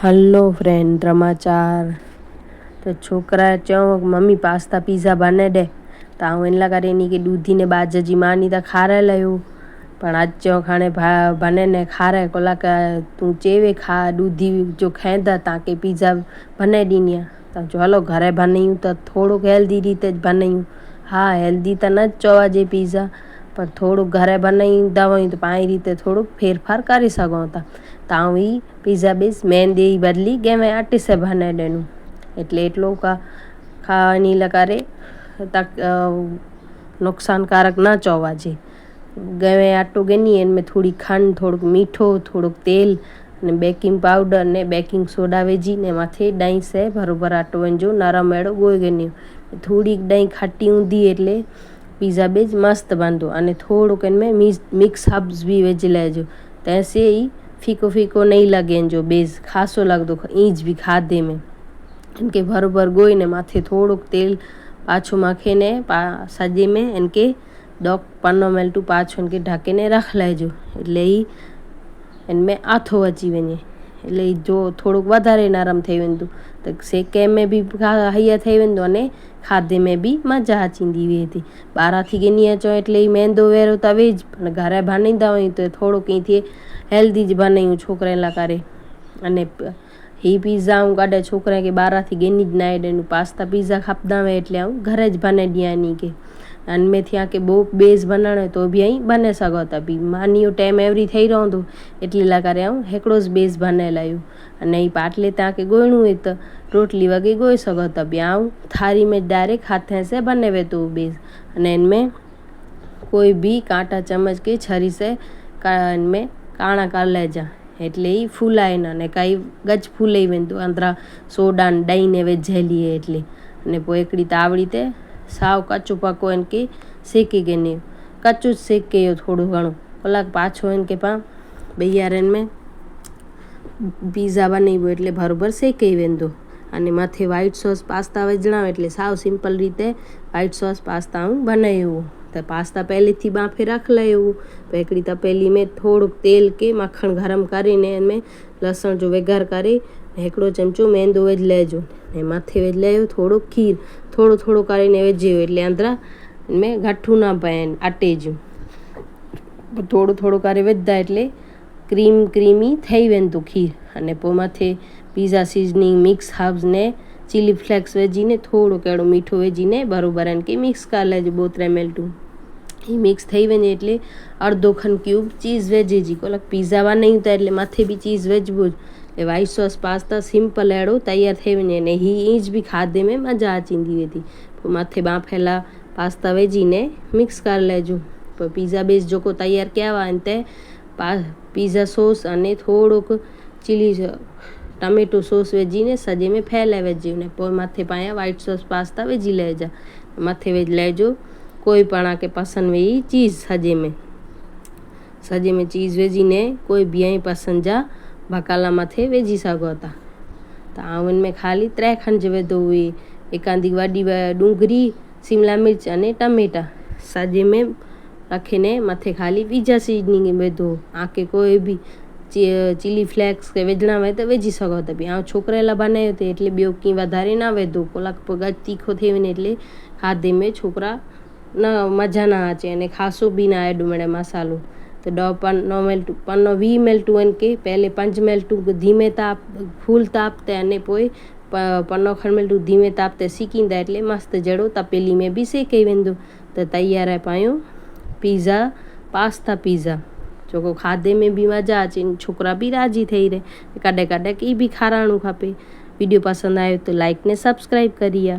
Hello friend समाचार तो छोकरा चयो मम्मी पास्ता पिज़्ज़ा बने दे तो आऊँ इन करे नी कि दूधी ने बाज जी मानी तो खारे लायो पण आज चयो खाने बने ने खारे कोला तू चेवे खा दूधी जो खाईंदा ताके पिज़्ज़ा बने दीनी तो जो हलो घरे बनायूं तो थोड़ो हेल्दी रीते बनायूं। हाँ हेल्दी तो न चवा जे पिज़्ज़ा पर थोड़ो घरे बनाईंदा होई तो पाई रीते थोड़ो फेरफार करी सघूं था। तो आऊँ ई पिज़्ज़ा बेस मेहंदी बदली गेमे आटे से बनाए देनू एटले एटलो खानी करे तक नुकसानकारक न चवा जे। गेमे आटो गेनी इनमें थोड़ी खंड थोड़ो मीठो थोड़ो तेल ने बेकिंग पाउडर ने बेकिंग सोडा वेजी ने माथे दही से बराबर आटो वंजो नरम एड़ो गोई गेनी थोड़ी दही खट्टी हूंदी एटले पिज़्ज़ा बेज मस्त बंदो अने थोड़ो इनमें मिक्स हर्ब्स भी वेज लेजो तैसे ही फीको फीको नहीं लगे जो बेज खासो लगदो ईंच भी खाधे में इनके बराबर गोई ने माथे थोड़ो तेल पाछो माखे ने सजे में इनके 10-15 मिनट पाछो इनके ढके ने रख लेजो एटले इनमें आथो अची वञे एटले जो थोड़ो वधारे नरम थी वेंदो तो सेके में भी हईया थी वेंदो अने खाधे में भी मजा अचींदी वे थी। ॿाहिरां थी गिनी अचो एटले मैदो वेरो त वेज पण घरे बनाईंदा हुई तो थोड़ो कहीं थिए हेल्दी ज बनायूं छोकरे ला करे अने ही पिज़्ज़ा आऊं काॾे छोकरे के ॿाहिरां थी गिनी ज नाए ॾिनूं पास्ता पिज़्ज़ा खपंदा हुआ एटले आऊं घरे ज बनाए ॾियां नी के अनमें थिया के बेस बनाणो तो भी आई बने सघो था भी मानियो टाइम एवरी थी रहंदो एटले ला करे आऊं हिकिड़ो ज बेस बनाए लायो अने ही पाटले तव्हांखे ॻोइणो हुई त रोटली वगे ॻोए सघो था भी आऊं थारी में डायरेक्ट हाथ से बने वेतो बेस अने इनमें कोई भी कांटा चम्मच के छरी से इनमें काणा कर लेजा एटले ही फूलाए न ने काई गज फूले वेंदो अंदरा सोडा ने दही ने विझेली एटले अने पोइ हिकिड़ी तावड़ी ते साव कचो पको इनके सेके गेने कचो सेके थोड़ो घणो कलाक पाछो इनके पा बेयारन में पिज़्ज़ा बनाव्यो एटले बराबर सेके वेंदो अने माथे व्हाइट सॉस पास्ता विझणा एटले साव सिंपल रीते व्हाइट सॉस पास्ता बनाव्यो तो पास्ता पहले थी बाफे रख लायो तो हिकिड़ी तपेली में थोड़ो तेल के मक्खण गरम करीने इनमें लसण जो वघार करे हिकिड़ो चमचो मैदो विझ लेजो ने मथे विझ लायो थोड़ो खीर थोड़ो थोड़ो करीने विझियो एटले अंदरा इनमें गठू ना पवन अटे जूं थोड़ो थोड़ो करे विझदा एटले क्रीमी थई वेंदो खीर अने पोइ मथे पिज़्ज़ा सीजनिंग मिक्स हर्ब्स ने चिली फ्लेक्स विझीने थोड़ो कहिड़ो मीठो विझीने बराबर इनके मिक्स कर लेजो 2-3 मिनटूं ही मिक्स थी वञे एटले अर्धो खन क्यूब चीज़ वेझिजी कोलक पिज़्ज़ा बनायूं त एटले मथे भी चीज़ वेझबो a white sauce pasta simple अहिड़ो तैयार थी वञे ने ही ईंच भी खाधे में मज़ा अचींदी वेंदी पोइ मथे बाफेला पास्ता वेझीने मिक्स कर लेजो पोइ पिज़्ज़ा बेस जेको तैयार कया हुआ आहिनि ते पिज़्ज़ा सॉस अने थोड़ो चिली टमेटो सॉस विझीने सॼे में फैलाए वेझियो ने पोइ मथे पाया व्हाइट सॉस पास्ता विझी लेजा मथे विझ लेजो कोई पाण के पसंद हुई चीज़ सॼे में चीज़ विझीने कोई भी आई पसंद जा बकाला मथे विझी सघो था तो आऊं इनमें खाली 3 खंज विधो हुई एक आंधी वॾी डूंगरी शिमला मिर्च अने टमेटा सॼे में रखीने मथे खाली पिज़्ज़ा सीजनिंग विधो आके कोई भी चिली फ्लेक्स के विझणा हुआ तो विझी सघो था भी आऊं छोकरे लाइ बनायो ते एटले ॿियो कीअं वधारे न विधो कोलाक पोइ गज तीखो थी वञे एटले खाधे में छोकरा न मज़ा न अचे अने खासो भी न एॾो मिड़े मसालो तो 10-15-20 मिनटूं इनके पहले 5 मिनटूं धीमे ताप फूल ताप ते अने पोइ 15 मिनटूं धीमे ताप ते सीकींदा एटले मस्त जहिड़ो तपेली में भी सेके वेंदो तो तैयार आहे पायो पिज़्ज़ा पास्ता पिज़्ज़ा जेको खाधे में भी मज़ा अचे छोकरा भी राजी थी रहे कॾहिं कॾहिं की भी खाराइणो खपे। वीडियो पसंद आयो तो लाइक ने सब्सक्राइब करिए।